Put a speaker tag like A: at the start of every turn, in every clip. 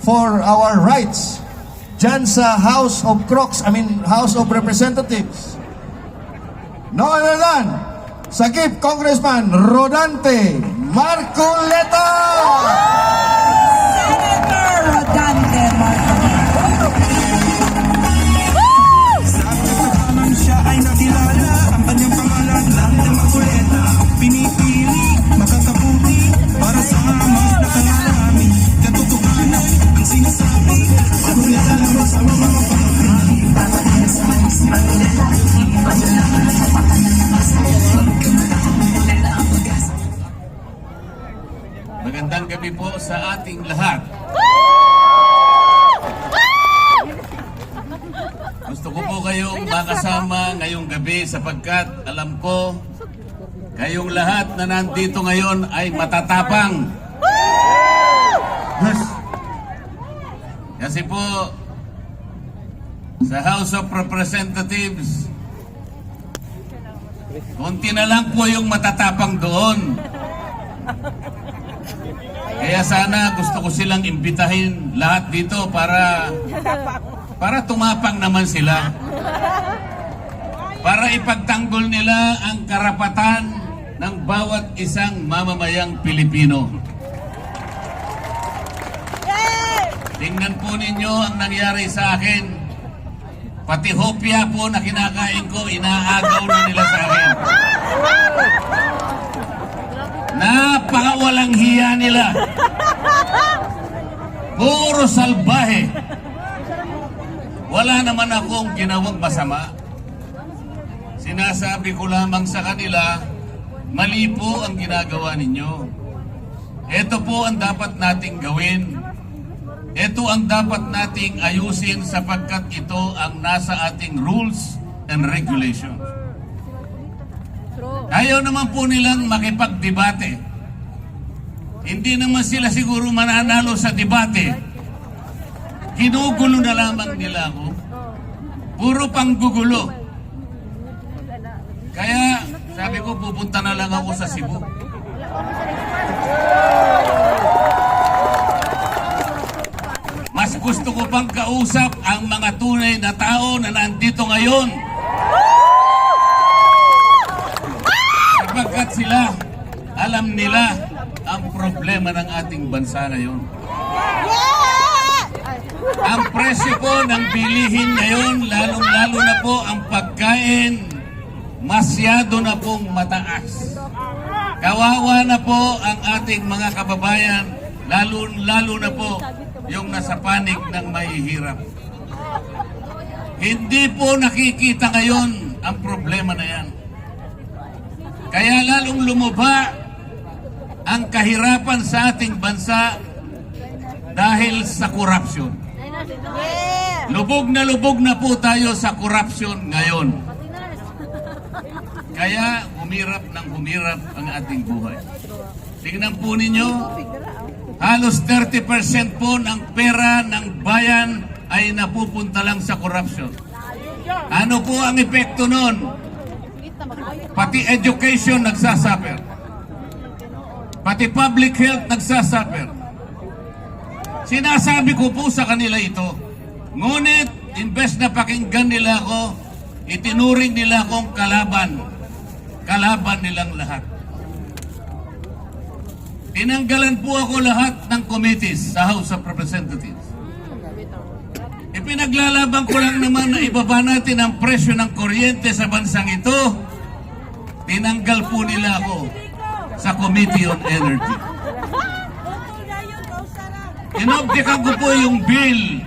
A: for our rights dyan sa House of House of Representatives. No other than Sagip Congressman Rodante Marcoleta!
B: Senator Rodante Marcoleta.
C: Siya ay nakilala, ang kanyang pangalan lang na Marcoleta. Pinipili, makakabuti, para sa mas nakarami. Katotohanan, ang sinasabi, Marcoleta lang sa mga pangakali.
D: Magandang gabi po sa ating lahat. Gusto ko po kayong makasama ngayong gabi sapagkat alam ko kayong lahat na nandito ngayon ay matatapang. Kasi po sa House of Representatives, konti na lang po yung matatapang doon. Kaya sana gusto ko silang imbitahin lahat dito para tumapang naman sila. Para ipagtanggol nila ang karapatan ng bawat isang mamamayang Pilipino. Tingnan po ninyo ang nangyari sa akin. Pati hopya po na kinakain ko, inaagaw na nila sa akin. Napakawalang hiya nila. Puro salbahe. Wala naman akong ginawang masama. Sinasabi ko lamang sa kanila, mali po ang ginagawa ninyo. Ito po ang dapat nating gawin. Ito ang dapat nating ayusin sapagkat ito ang nasa ating rules and regulations. Ayaw naman po nilang makipagdebate. Hindi naman sila siguro mananalo sa debate. Ginugulo na lamang nila ako. Puro panggugulo. Kaya sabi ko pupunta na lang ako sa Cebu. Mas gusto ko pang kausap ang mga tunay na tao na nandito ngayon. Sapagkat sila, alam nila ang problema ng ating bansa ngayon. Ang presyo po ng bilihin ngayon, lalong-lalo na po ang pagkain, masyado na pong mataas. Kawawa na po ang ating mga kababayan, lalo na po yung nasa panig ng mahihirap. Hindi po nakikita ngayon ang problema na yan. Kaya lalong lumubha ang kahirapan sa ating bansa dahil sa korupsyon. Lubog na po tayo sa korupsyon ngayon. Kaya humirap ang ating buhay. Tingnan po ninyo, halos 30% po ng pera ng bayan ay napupunta lang sa korupsyon. Ano po ang epekto nun? Pati education nagsasuffer. Pati public health nagsasuffer. Sinasabi ko po sa kanila ito. Ngunit, imbes na pakinggan nila ako, itinuring nila akong kalaban. Kalaban nilang lahat. Tinanggalan po ako lahat ng committees sa House of Representatives. Ipinaglalaban ko lang naman na ibaba natin ang presyo ng kuryente sa bansang ito. Tinanggal po nila ako sa Committee on Energy. Inobjekan ko po yung bill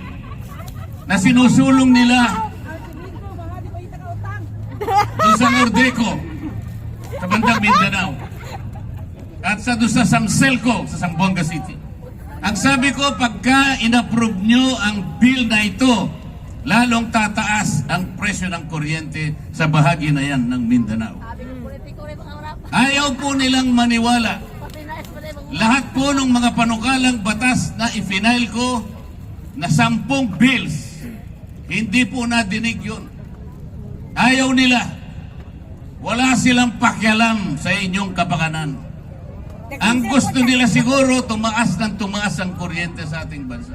D: na sinusulong nila doon sa Nordeco, sa bandang Mindanao, at doon sa Samselco, sa Zamboanga City. Ang sabi ko, pagka inapprove nyo ang bill na ito, lalong tataas ang presyo ng kuryente sa bahagi na yan ng Mindanao. Ayaw po nilang maniwala. Lahat po ng mga panukalang batas na i-file ko na 10 bills, hindi po nadinig yun. Ayaw nila. Wala silang pakialam sa inyong kapakanan. Ang gusto nila siguro, tumaas ng tumaas ang kuryente sa ating bansa.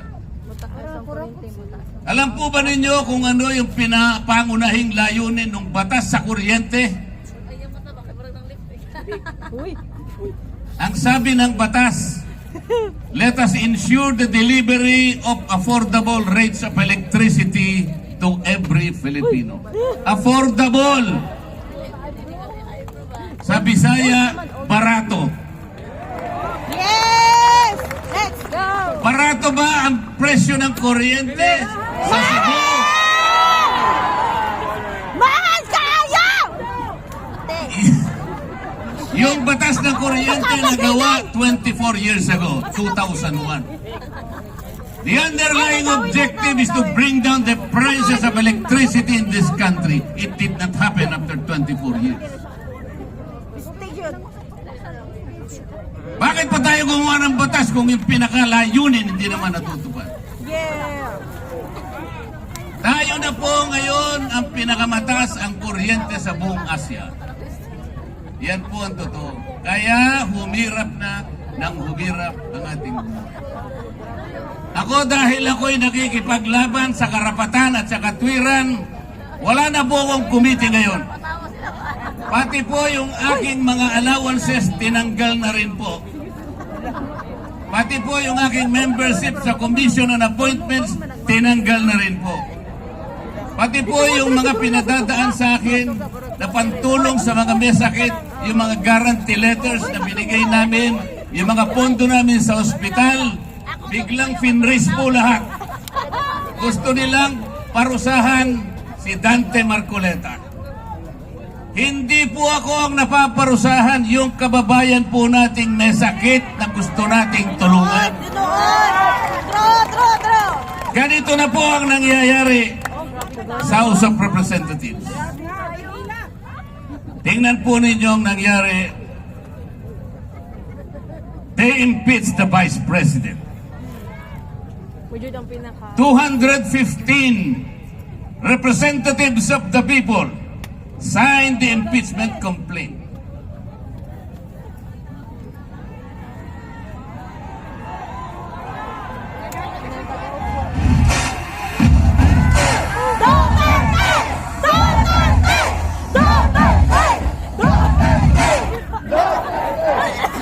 D: Alam po ba ninyo kung ano yung pinapangunahing layunin ng batas sa kuryente? Ang sabi ng batas, let us ensure the delivery of affordable rates of electricity to every Filipino. Affordable! Sa Bisaya, barato.
E: Yes! Let's go!
D: Barato ba ang presyo ng kuryente sa Cebu?
E: Mahal kayo!
D: Yung batas ng kuryente nagawa 24 years ago, 2001. The underlying objective is to bring down the prices of electricity in this country. It did not happen after 24 years. Bakit pa tayo gumawa ng batas kung yung pinakalayunin hindi naman natutupad?
E: Yeah!
D: Tayo na po ngayon ang pinakamataas ang kuryente sa buong Asia. Yan po ang totoo. Kaya humirap na ng humirap ang ating buhay. Ako dahil ako'y nakikipaglaban sa karapatan at sa katwiran, wala na po akong committee ngayon. Pati po yung aking mga allowances tinanggal na rin po. Pati po yung aking membership sa Commission on Appointments tinanggal na rin po. Pati po yung mga pinadadaan sa akin na pantulong sa mga may sakit, yung mga guarantee letters na binigay namin, yung mga pondo namin sa ospital, biglang finraise po lahat. Gusto nilang parusahan si Dante Marcoleta. Hindi po ako ang napaparusahan, yung kababayan po nating may sakit na gusto nating tulungan.
E: True!
D: Ganito na po ang nangyayari sa House of Representatives. Tingnan po ninyo ang nangyari. They impeached the Vice President. 215 representatives of the people signed the impeachment complaint.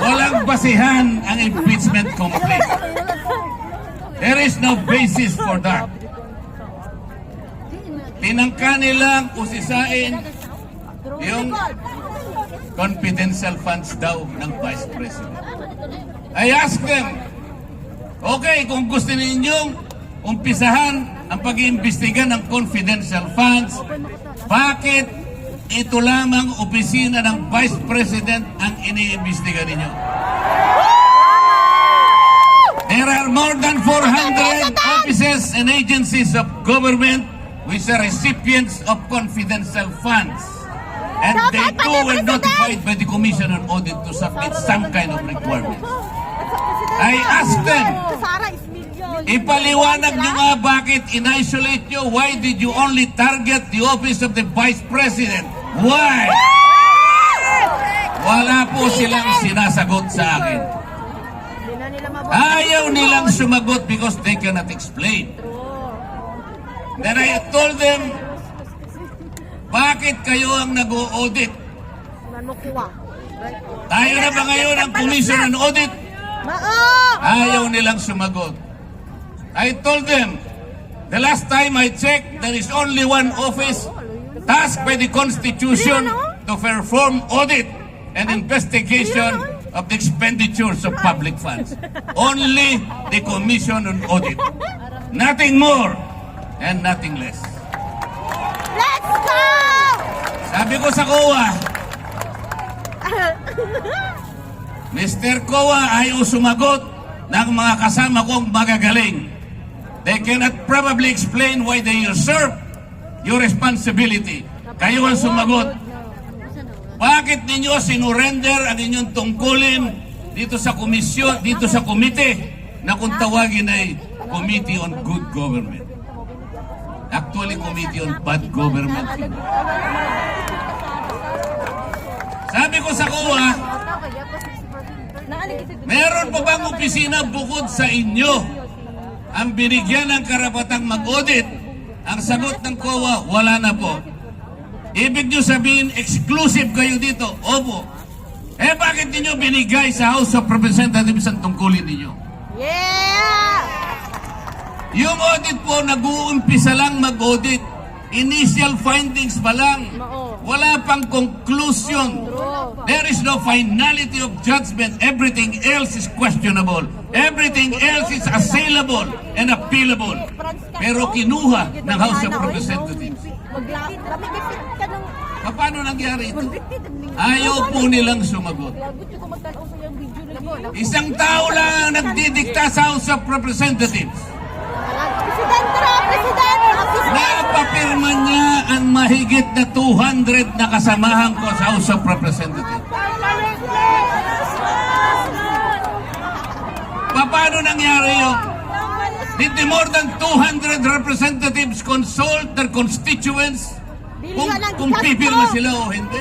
D: Walang basihan ang impeachment complaint. There is no basis for that. Tinangka nilang usisain yung confidential funds daw ng Vice President. I asked them, okay, kung gusto ninyong umpisahan ang pag-iimbestiga ng confidential funds, bakit ito lamang opisina ng Vice President ang iniimbestiga ninyo? There are more than 400 offices and agencies of government which are recipients of confidential funds. And they too were notified by the Commission on Audit to submit some kind of requirements. I asked them, ipaliwanag nyo nga bakit in-isolate nyo. Why did you only target the office of the Vice President? Why? Wala po silang sinasagot sa akin. Ayaw nilang sumagot because they cannot explain. Then I told them, bakit kayo ang nag-o-audit? Tayo na ba ngayon ang Commission on Audit? Ayaw nilang sumagot. I told them, the last time I checked, there is only one office tasked by the Constitution to perform audit and investigation of the expenditures of public funds. Only the Commission on Audit. Nothing more and nothing less.
E: Let's go!
D: Sabi ko sa COA, Mr. COA ayaw sumagot ng mga kasama kong magagaling. They cannot probably explain why they usurp your responsibility. Kayo ang sumagot. Bakit ninyo sinurrender ang inyong tungkulin dito sa komisyon, dito sa komite na kung tawagin ay Committee on Good Government? Actually, Committee on Bad Government. Sabi ko sa COA, meron pa bang opisina bukod sa inyo ang binigyan ng karapatang mag-audit, ang sagot ng COA, wala na po. Ibig nyo sabihin, exclusive kayo dito. Opo. Eh bakit ninyo binigay sa House of Representatives ang tungkulin ninyo?
E: Yeah!
D: Yung audit po, nag-uumpisa lang mag-audit. Initial findings pa lang. Wala pang conclusion. There is no finality of judgment. Everything else is questionable. Everything else is assailable and appealable. Pero kinuha ng House of Representatives. Paano nangyari ito? Ayaw po nilang sumagot. Isang tao lang ang nagdidikta sa House of Representatives.
E: President!
D: Napapirma niya ang mahigit na 200 na kasamahan ko sa House of Representatives. Paano nangyari yun? Did the more than 200 representatives consult their constituents kung pipirma sila o hindi?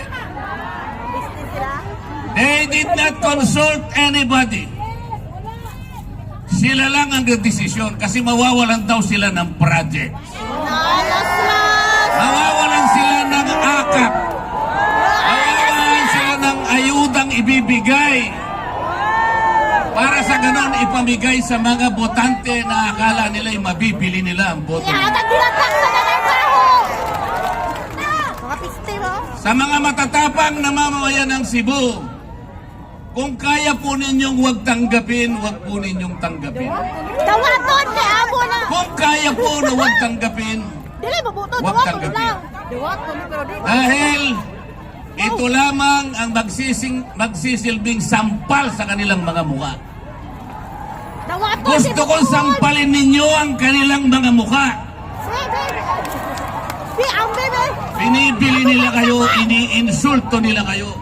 D: They did not consult anybody. Sila lang ang desisyon kasi mawawalan daw sila ng project. Mawawalan sila ng akap. Mawawalan sila ng ayudang ibibigay. Para sa ganon ipamigay sa mga botante na akala nila'y mabibili nila ang boto. Sa mga matatapang na mamamayan ng Cebu, kung kaya po ninyong huwag tanggapin, huwag po ninyong tanggapin.
E: Dawaton! Kaya amo na!
D: Kung kaya po na huwag tanggapin,
E: Dili, mabuto!
D: huwag
E: Dawaton
D: tanggapin.
E: lang! Dawaton, pero di.
D: Dahil ito lamang ang magsisilbing sampal sa kanilang mga mukha.
E: Dawaton!
D: Gusto kong sampalin ninyo ang kanilang mga mukha.
E: Si ang bebe!
D: Binibili nila kayo, iniinsulto nila kayo.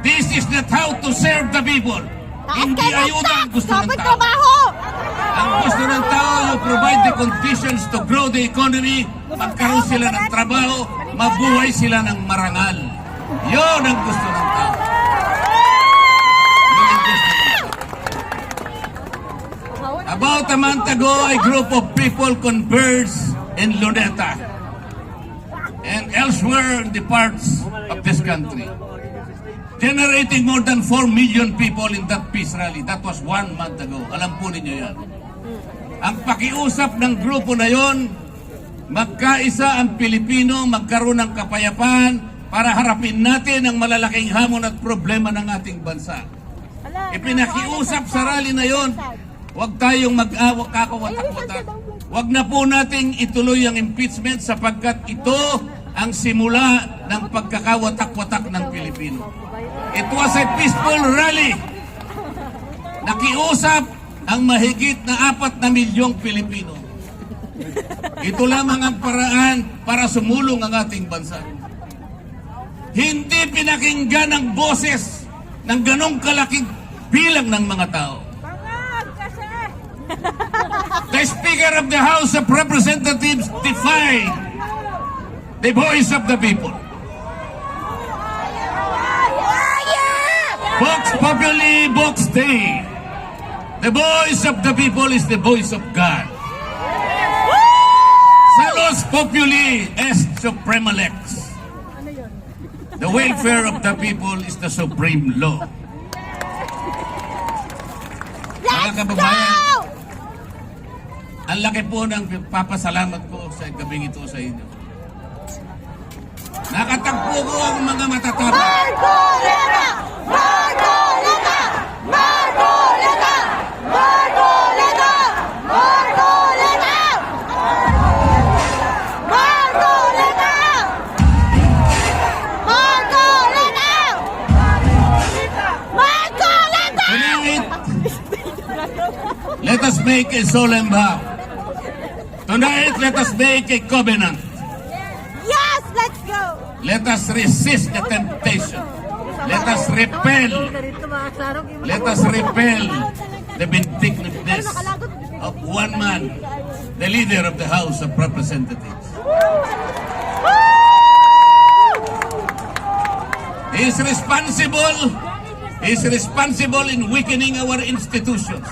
D: This is not how to serve the people. Hindi ayuda ang gusto ng
E: Sabay
D: tao.
E: trabaho!
D: Ang gusto ng tao, you provide the conditions to grow the economy, magkaroon sila ng trabaho, mabuhay sila ng marangal. Yun ang gusto ng tao. Yun ang gusto ng tao. About a month ago, a group of people converged in Luneta and elsewhere in the parts of this country, generating more than 4 million people in that peace rally. That was 1 month ago. Alam po ninyo yan. Ang pakiusap ng grupo na yon, magkaisa ang Pilipino, magkaroon ng kapayapaan para harapin natin ang malalaking hamon at problema ng ating bansa. Ipinakiusap sa rally na yon, huwag tayong mag-awak kakawatak-watak. Huwag na po nating ituloy ang impeachment sapagkat ito ang simula ng pagkakawatak-watak ng Pilipino. It was a peaceful rally. Nakiusap ang mahigit na 4 na milyong Pilipino. Ito lamang ang paraan para sumulong ang ating bansa. Hindi pinakinggan ang boses ng ganong kalaking bilang ng mga tao. The Speaker of the House of Representatives defied the voice of the people. Vox Populi, Vox Dei. The voice of the people is the voice of God. Salus Populi est Suprema Lex. The welfare of the people is the supreme law. Mga kababayan, ang laki po ng papasalamat ko sa gabing ito sa inyo. Nakatagpo ko ang mga matatapang.
E: Marcoleta! Marcoleta! Marcoleta! Marcoleta! Marcoleta! Marcoleta! Marcoleta! Marcoleta!
D: Tonight, let us make a solemn vow. Tonight, let us make a covenant.
E: Yes, let's go!
D: Let us resist the temptation. Let us repel the vindictiveness of one man, the leader of the House of Representatives. He is responsible in weakening our institutions.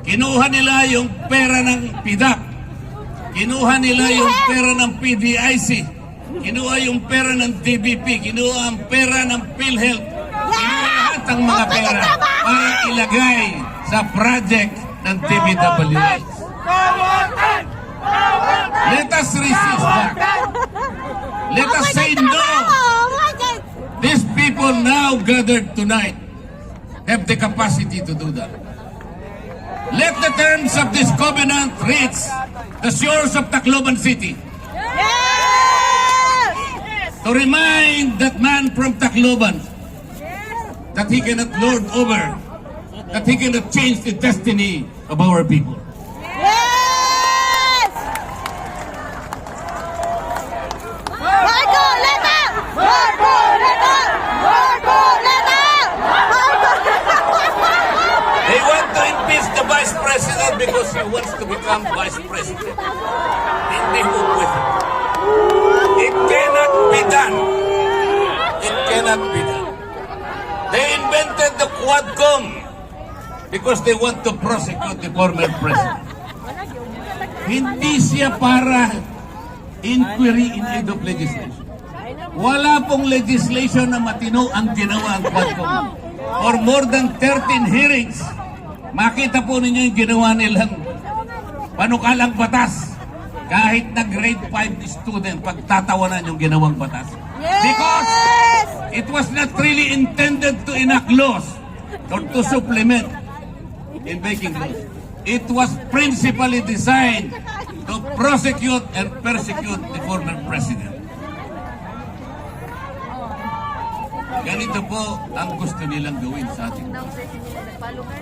D: Kinuha nila yung pera ng PDAP. Kinuha nila yung pera ng PDIC. Kinuha yung pera ng DBP. Kinuha ang pera ng PhilHealth. Kinuha lahat ang mga pera para ilagay sa project ng TBWA. Let us resist that. Let us say no. These people now gathered tonight have the capacity to do that. Let the terms of this covenant reach the shores of Tacloban City. To remind that man from Tacloban that he cannot lord over, that he cannot change the destiny of our people.
E: Yes! Marcoleta! Marcoleta! Marcoleta!
D: They want to impeach the vice president because he wants to become vice president. Hindi po pwede. It cannot be done. It cannot be done. They invented the Quadcom because they want to prosecute the former president. Hindi siya para inquiry in aid of legislation. Wala pong legislation na matino ang ginawa ang Quadcom. For more than 13 hearings, makita po ninyo yung ginawa nilang panukalang batas. Kahit na grade 5 student, pagtatawanan yung ginawang batas. Because it was not really intended to enact laws or to supplement in making laws. It was principally designed to prosecute and persecute the former president. Ganito po ang gusto nilang gawin sa atin.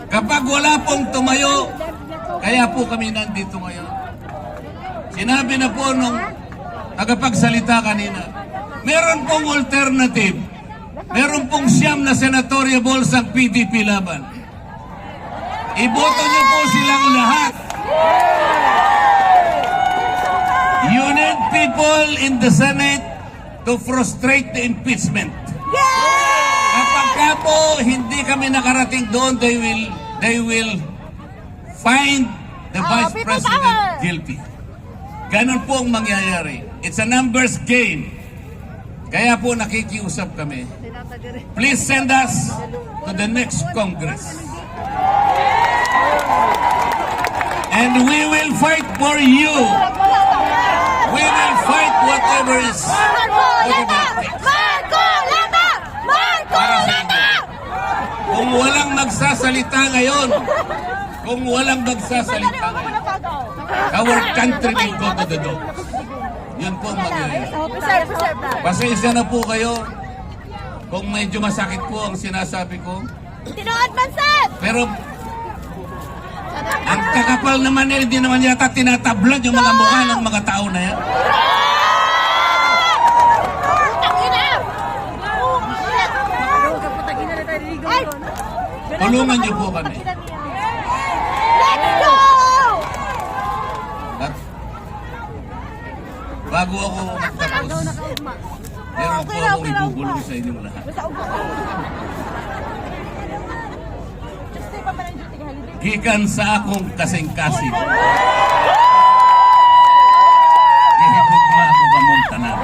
D: Kapag wala pong tumayo, kaya po kami nandito ngayon. Sinabi na po nung tagapagsalita kanina, meron pong alternative. Meron pong 9 na senatorial balls ang PDP laban. Iboto niyo po silang lahat. You need people in the Senate to frustrate the impeachment. Kapag ka po hindi kami nakarating doon, they will find the Vice President guilty. Ganon po ang mangyayari. It's a numbers game. Kaya po nakikiusap kami. Please send us to the next Congress. And we will fight for you. We will fight whatever it takes.
E: Marcoleta! Marcoleta!
D: Kung walang magsasalita ngayon, our country will go to the dogs. Yun po ang mangyayari. Pasensya na po kayo kung medyo masakit po ang sinasabi ko.
E: Tinood Manset!
D: Pero ang kakapal naman nila, di naman yata tinatablad yung mga mukha ng mga tao na yan. Tulungan niyo po kami.
E: Let's go!
D: At bago ako magtapos, meron po akong ibubulong sa inyong lahat. Gikan sa akong kasing-kasing. Gihigugma ako kamong tanan.